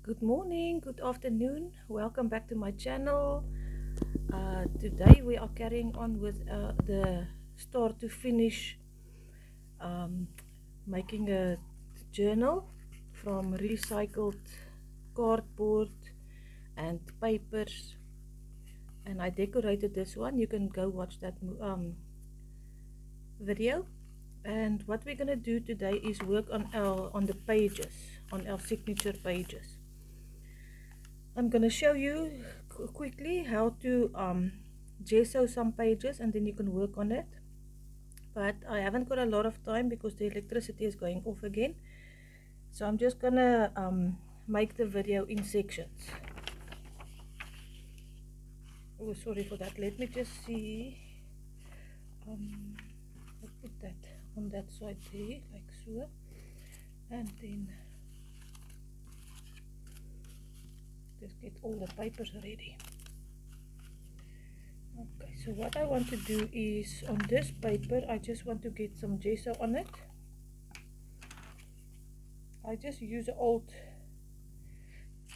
Good morning, good afternoon, welcome back to my channel. Today we are carrying on with the start to finish um, making a journal from recycled cardboard and papers, and I decorated this one. You can go watch that video. And what we're going to do today is work on the pages, on our signature pages. I'm going to show you quickly how to gesso some pages, and then you can work on it. But I haven't got a lot of time because the electricity is going off again. So I'm just going to make the video in sections. Oh, sorry for that. Let me just see. I'll put that on that side there, like so. And then just get all the papers ready. Okay, so what I want to do is on this paper I just want to get some gesso on it. I just use an old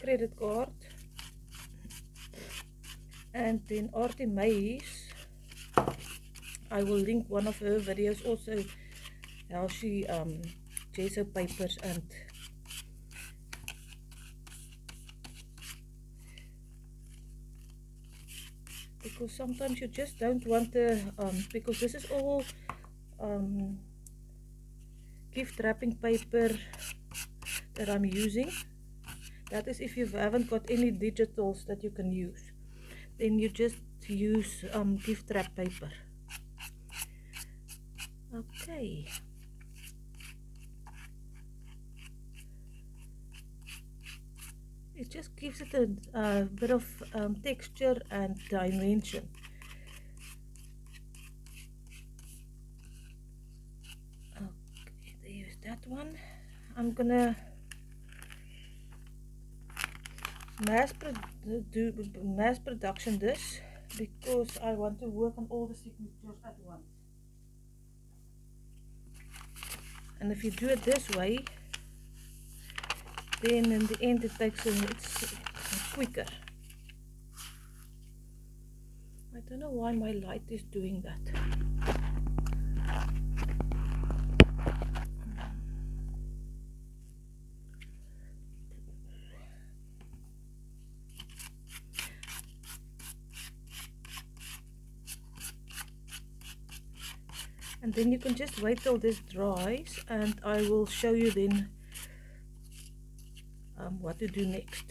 credit card, and then Artemis, I will link one of her videos also, how she gesso papers. And because sometimes you just don't want the because this is all gift wrapping paper that I'm using. That is if you haven't got any digitals that you can use, then you just use gift wrap paper. Okay, it just gives it a bit of texture and dimension. Okay, there's that one. I'm gonna mass production this because I want to work on all the signatures at once. And if you do it this way, then in the end it takes it's quicker. I don't know why my light is doing that. And then you can just wait till this dries, and I will show you then what to do next.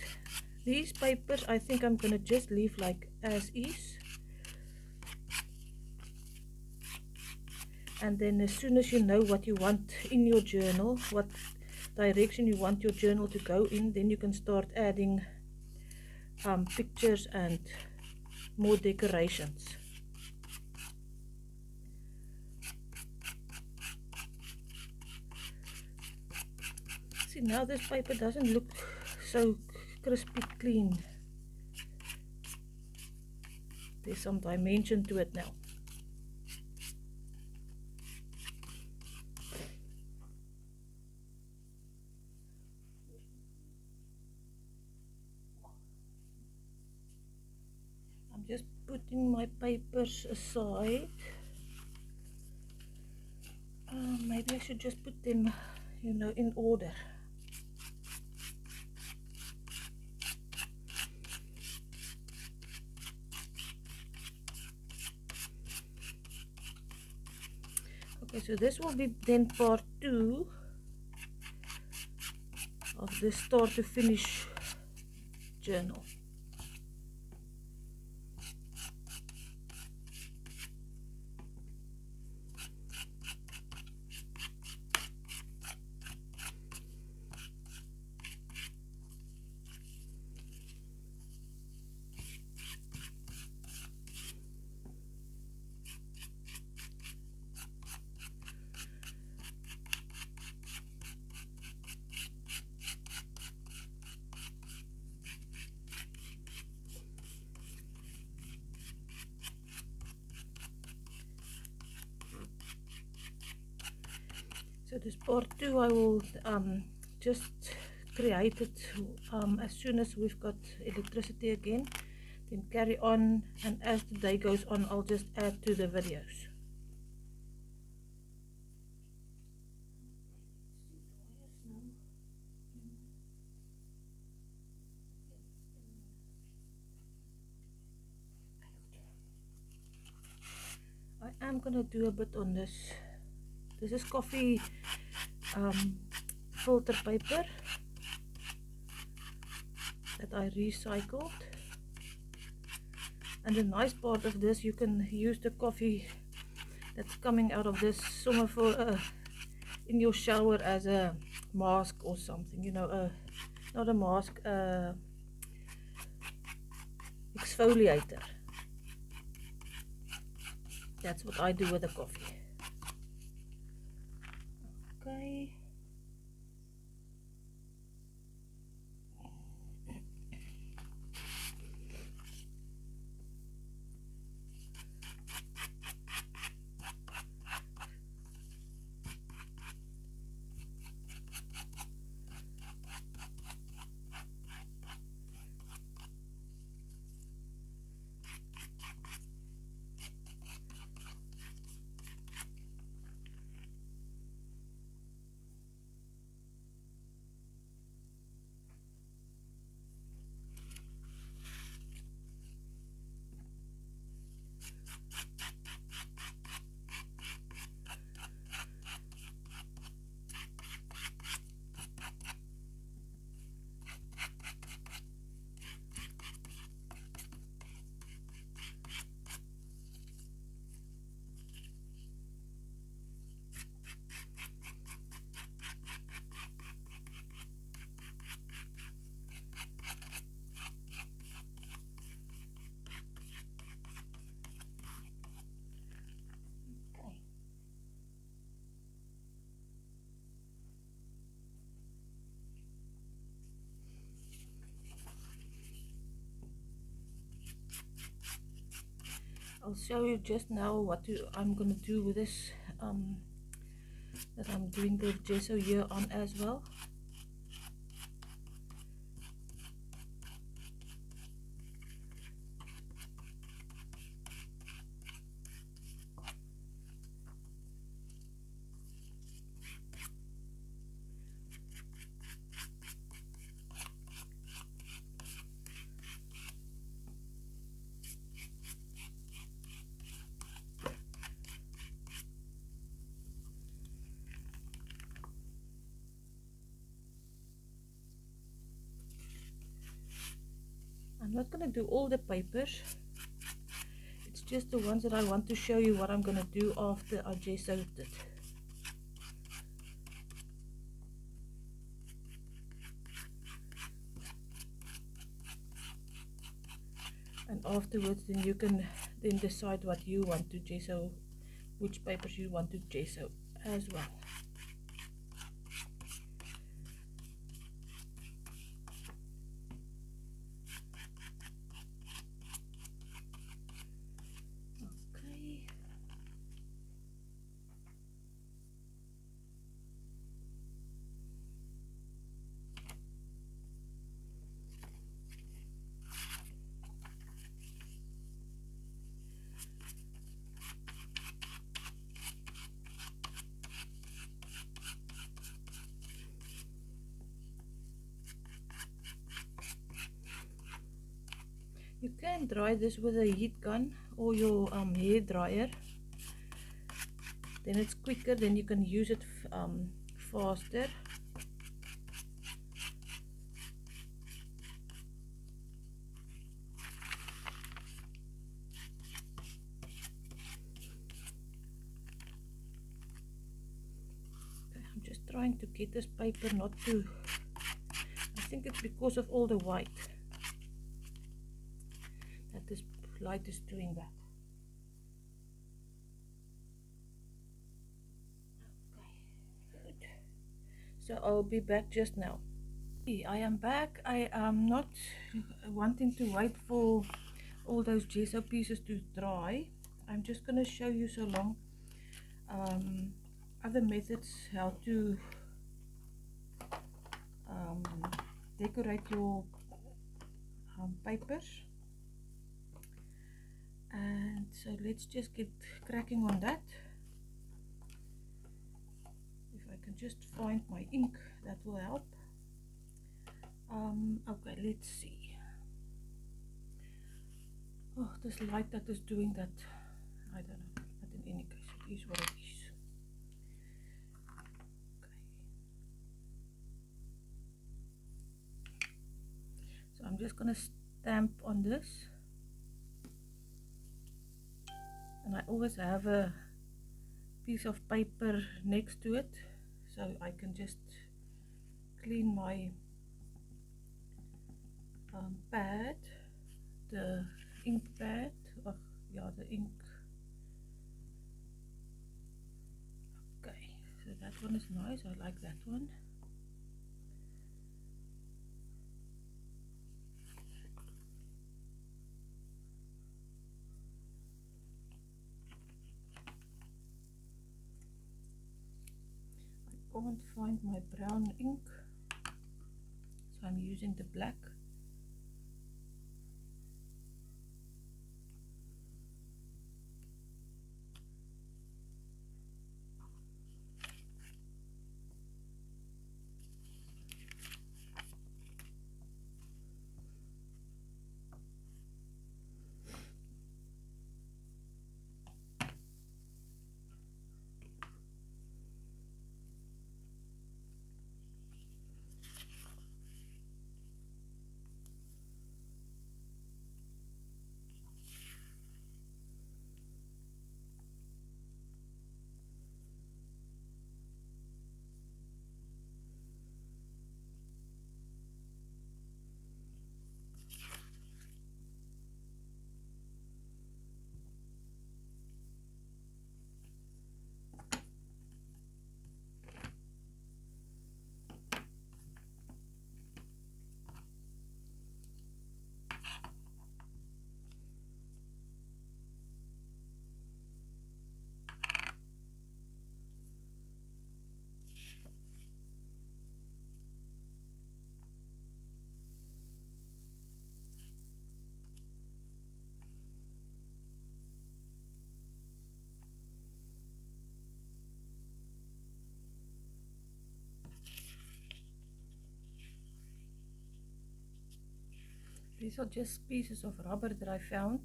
These papers I think I'm gonna just leave like as is, and then as soon as you know what you want in your journal, what direction you want your journal to go in, then you can start adding pictures and more decorations. See, now this paper doesn't look so crispy clean. There's some dimension to it now. I'm just putting my papers aside. Maybe I should just put them, you know, in order. Okay, so this will be then part 2 of the start to finish journal. So this part 2 I will just create it as soon as we've got electricity again, then carry on, and as the day goes on I'll just add to the videos. I am gonna do a bit on this. This is coffee filter paper that I recycled, and the nice part of this, you can use the coffee that's coming out of this somewhere for in your shower as a mask or something, you know, not a mask, exfoliator. That's what I do with the coffee. Okay. I'll show you just now what I'm gonna do with this, that I'm doing the gesso here on as well. I'm not going to do all the papers, it's just the ones that I want to show you what I'm going to do after I gessoed it. And afterwards then you can then decide what you want to gesso, which papers you want to gesso as well. You can dry this with a heat gun or your hair dryer. Then it's quicker, then you can use it faster. Okay, I'm just trying to get this paper not to, I think it's because of all the white that this light is doing that. Okay, good. So I'll be back just now. I am back. I am not wanting to wait for all those gesso pieces to dry. I'm just going to show you so long other methods how to decorate your papers. And so let's just get cracking on that. If I can just find my ink, that will help. Okay, let's see. Oh, this light that is doing that, I don't know, but in any case it is what it is. Okay. So I'm just gonna stamp on this, and I always have a piece of paper next to it so I can just clean my pad, the ink pad. Oh yeah, the ink. Okay, so that one is nice, I like that one. I can't find my brown ink, so I'm using the black. These are just pieces of rubber that I found,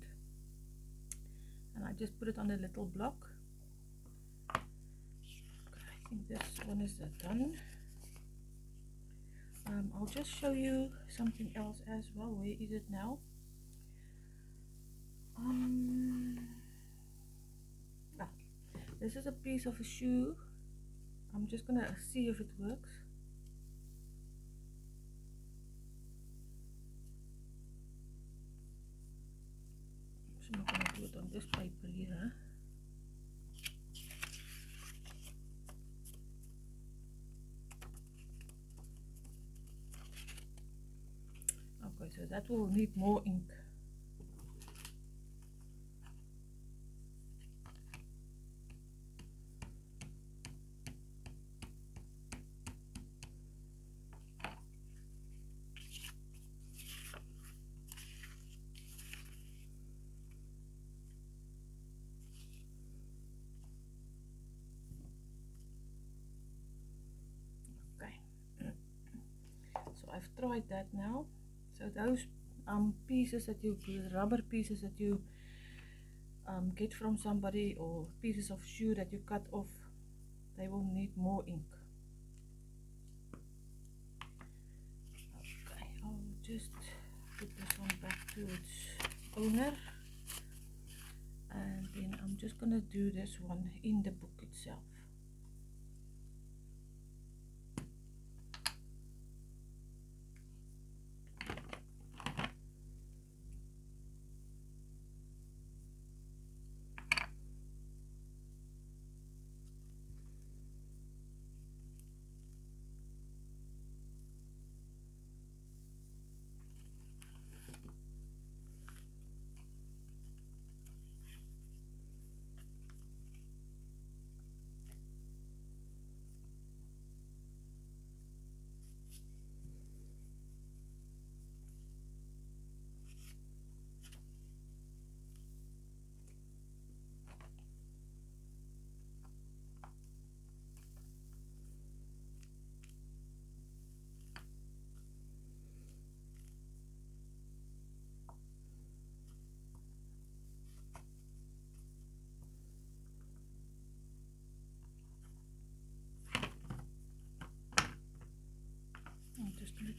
and I just put it on a little block. Okay, I think this one is done. I'll just show you something else as well. Where is it now? This is a piece of a shoe. I'm just gonna see if it works. I'm not gonna do it on this paper here. Okay, so that will need more ink. So I've tried that now. So those pieces that you, rubber pieces that you get from somebody, or pieces of shoe that you cut off, they will need more ink. Okay, I'll just put this one back to its owner, and then I'm just gonna do this one in the book itself.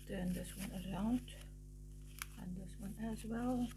turn this one around and this one as well.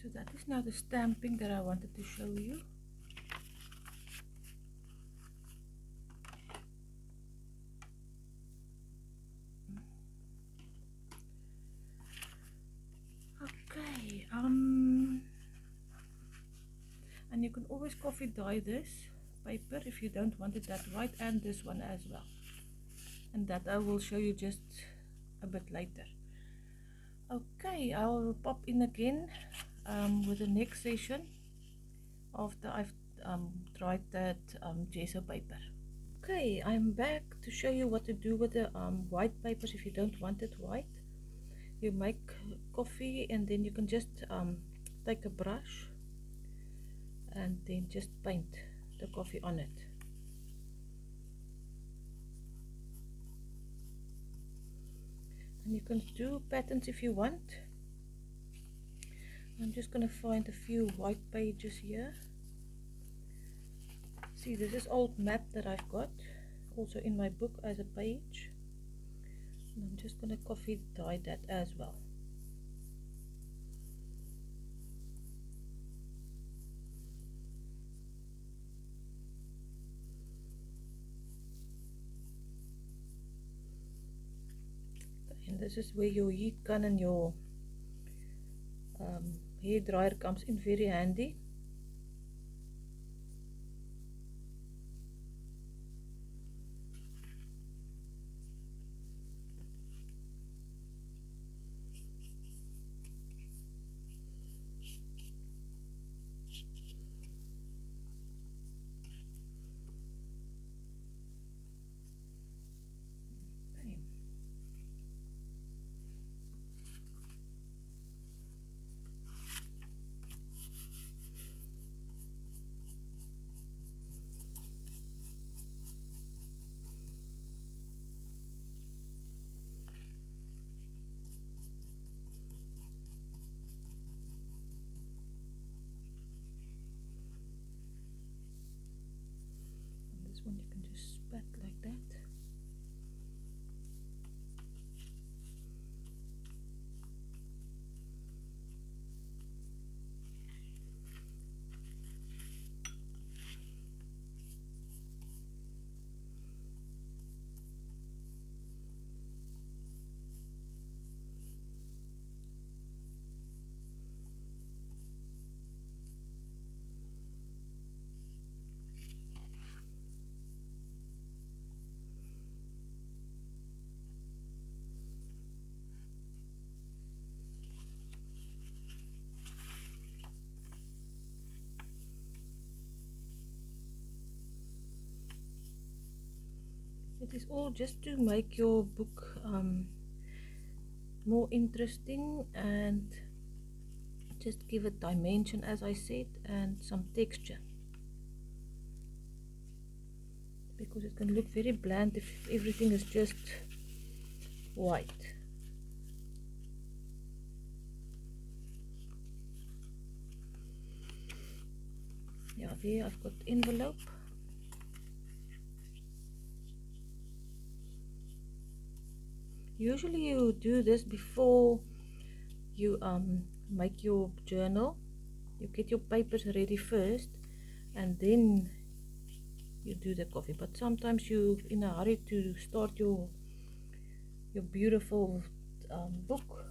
So that is now the stamping that I wanted to show you. Okay, and you can always coffee dye this paper if you don't want it that white, and this one as well, and that I will show you just a bit later. Okay, I'll pop in again with the next session after I've dried that gesso paper. Okay, I'm back to show you what to do with the white papers if you don't want it white. You make coffee and then you can just take a brush and then just paint the coffee on it. And you can do patterns if you want. I'm just going to find a few white pages here. See, this is old map that I've got also in my book as a page, and I'm just going to coffee dye that as well. And this is where your heat gun and your hair dryer comes in very handy. One you can just spat like that. It is all just to make your book more interesting and just give it dimension, as I said, and some texture, because it can look very bland if everything is just white. Yeah, there I've got envelope. Usually you do this before you make your journal. You get your papers ready first and then you do the coffee, but sometimes you're in a hurry to start your your beautiful book,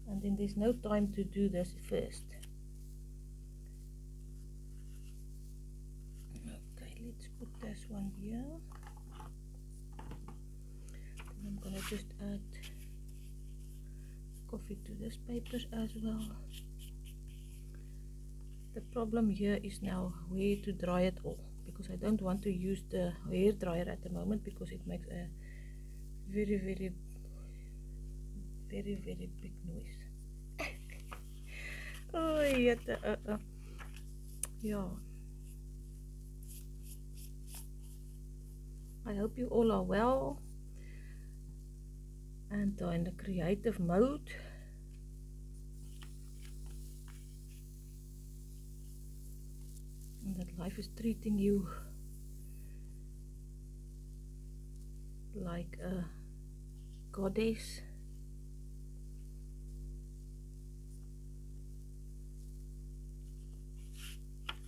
and then there's no time to do this first. Okay, let's put this one here. Then I'm gonna just add coffee to this paper as well. The problem here is now where to dry it all, because I don't want to use the hair dryer at the moment because it makes a very big noise. Oh yeah. I hope you all are well and are in the creative mode. And that life is treating you like a goddess.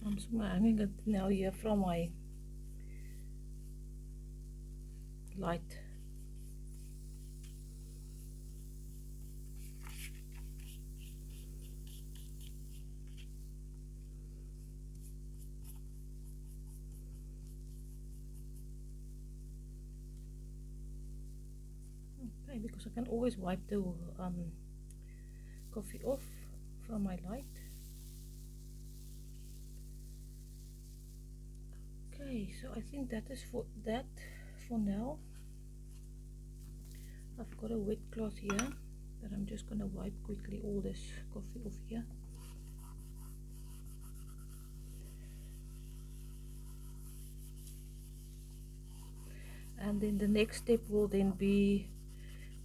I'm hanging it now here from my light. Okay, because I can always wipe the coffee off from my light. Okay, so I think that is for that for now. I've got a wet cloth here that I'm just gonna wipe quickly all this coffee off here. And then the next step will then be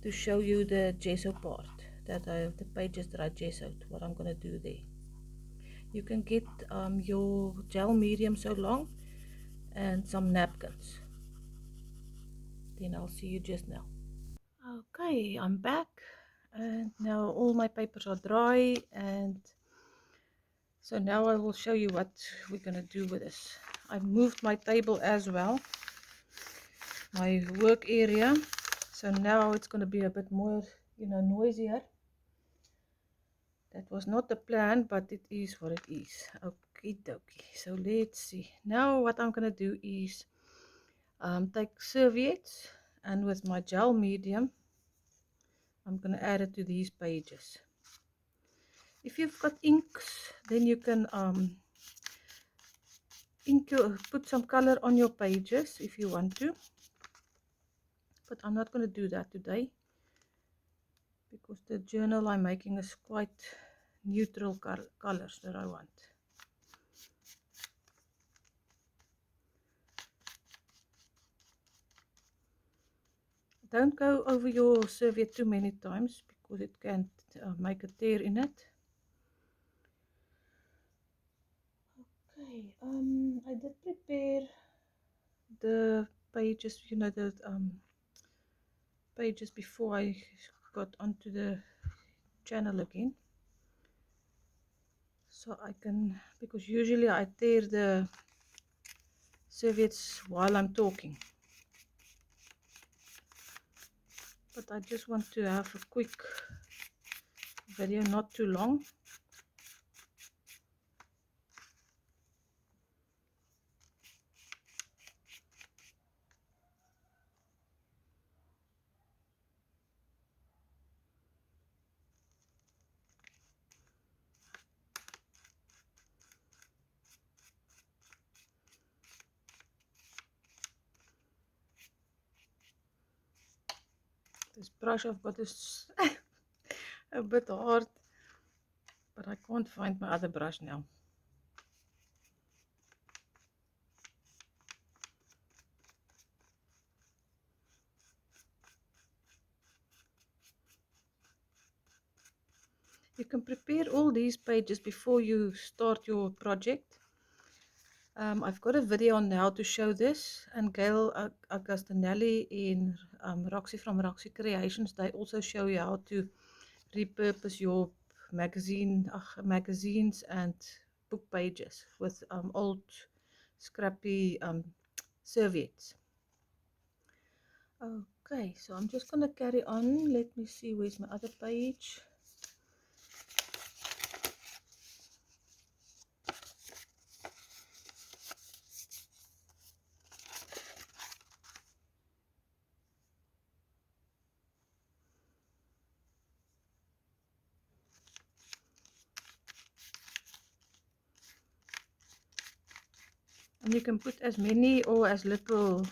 to show you the gesso part, that I have the pages that I gessoed, what I'm gonna do there. You can get your gel medium so long and some napkins. Then I'll see you just now. Okay, I'm back, and now all my papers are dry, and so now I will show you what we're gonna do with this. I've moved my table as well, my work area, so now it's gonna be a bit more, noisier. That was not the plan, but it is what it is. Okie dokie. So let's see. Now what I'm gonna do is take serviettes, and with my gel medium I'm gonna add it to these pages. If you've got inks, then you can put some color on your pages if you want to, but I'm not going to do that today because the journal I'm making is quite neutral colors that I want. Don't go over your serviette too many times because it can make a tear in it. Okay, I did prepare the pages, the pages before I got onto the channel again, so I can, because usually I tear the serviettes while I'm talking, but I just want to have a quick video, not too long. This brush I've got is a bit hard, but I can't find my other brush now. You can prepare all these pages before you start your project. I've got a video on how to show this, and Gail Agostinelli in Roxy from Roxy Creations, they also show you how to repurpose your magazines and book pages with old scrappy serviettes. Okay, so I'm just gonna carry on. Let me see, where's my other page? And you can put as many or as little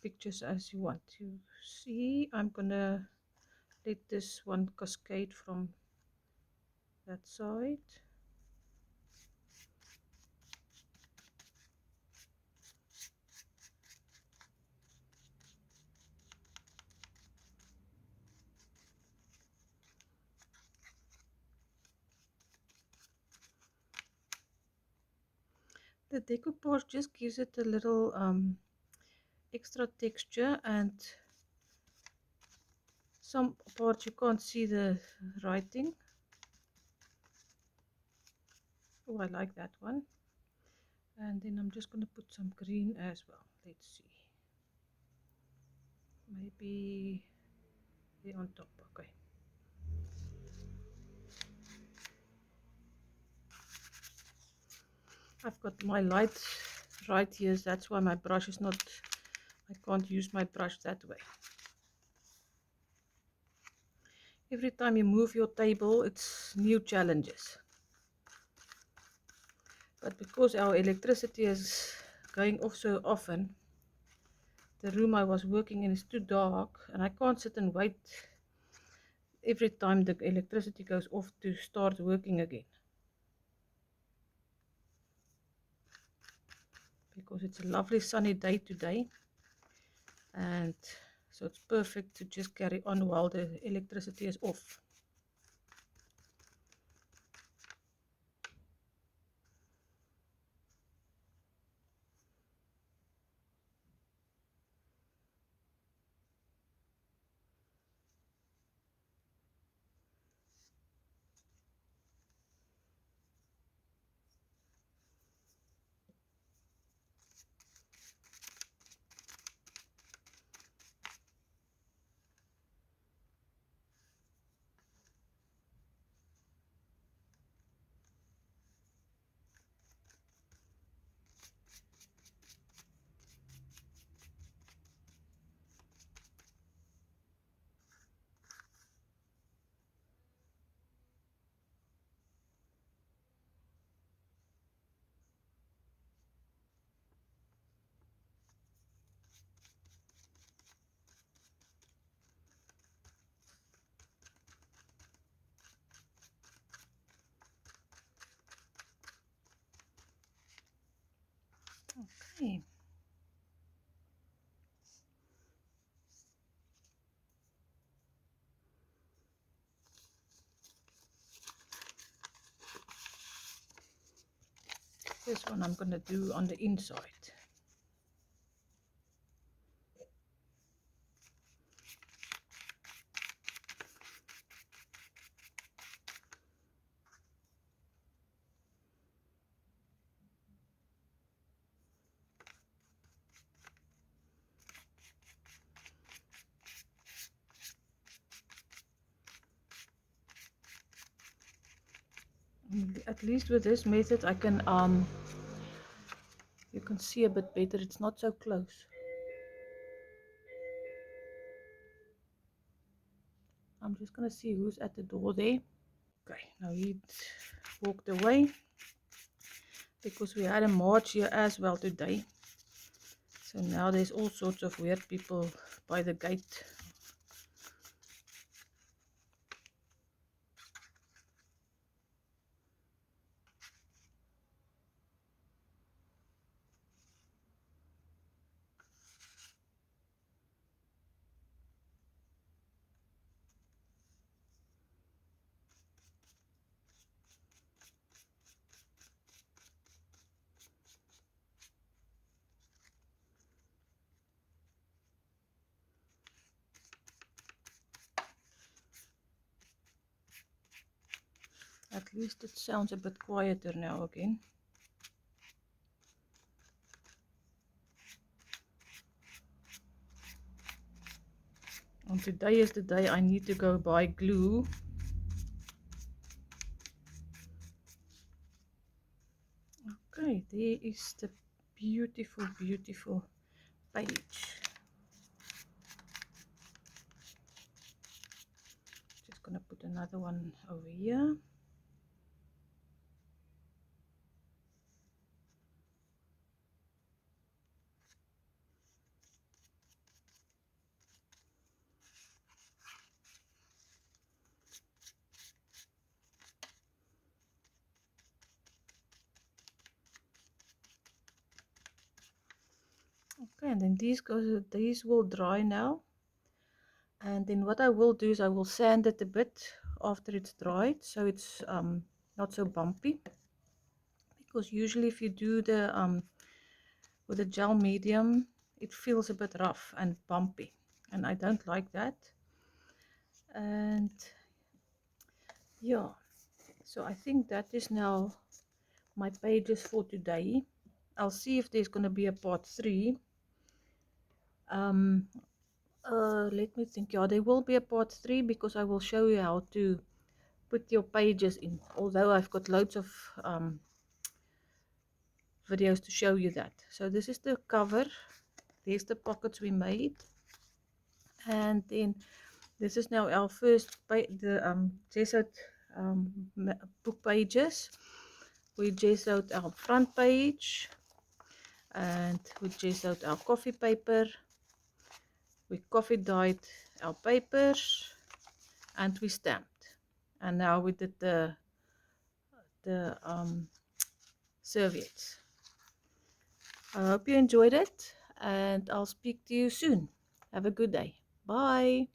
pictures as you want to see. I'm gonna let this one cascade from that side. The decoupage just gives it a little extra texture, and some parts you can't see the writing. Oh, I like that one. And then I'm just going to put some green as well. Let's see. Maybe here on top. Okay. I've got my light right here. That's why my brush is not, I can't use my brush that way. Every time you move your table, it's new challenges. But because our electricity is going off so often, the room I was working in is too dark, and I can't sit and wait every time the electricity goes off to start working again. Because it's a lovely sunny day today, and so it's perfect to just carry on while the electricity is off. Okay. This one I'm going to do on the inside. At least with this method I can you can see a bit better. It's not so close. I'm just going to see who's at the door there. Okay, now he walked away because we had a march here as well today. So now there's all sorts of weird people by the gate. At least it sounds a bit quieter now again. And today is the day I need to go buy glue. Okay, there is the beautiful, beautiful page. Just gonna put another one over here. Okay, and then these will dry now. And then what I will do is I will sand it a bit after it's dried, so it's not so bumpy. Because usually if you do the with a gel medium, it feels a bit rough and bumpy, and I don't like that. And yeah, so I think that is now my pages for today. I'll see if there's going to be a part 3. um Let me think. Yeah, there will be a part 3 because I will show you how to put your pages in, although I've got loads of videos to show you that. So this is the cover. There's the pockets we made, and then this is now our first the gessoed book pages. We gessoed our front page, and we gessoed our coffee paper. We coffee dyed our papers, and we stamped. And now we did the serviettes. I hope you enjoyed it, and I'll speak to you soon. Have a good day. Bye.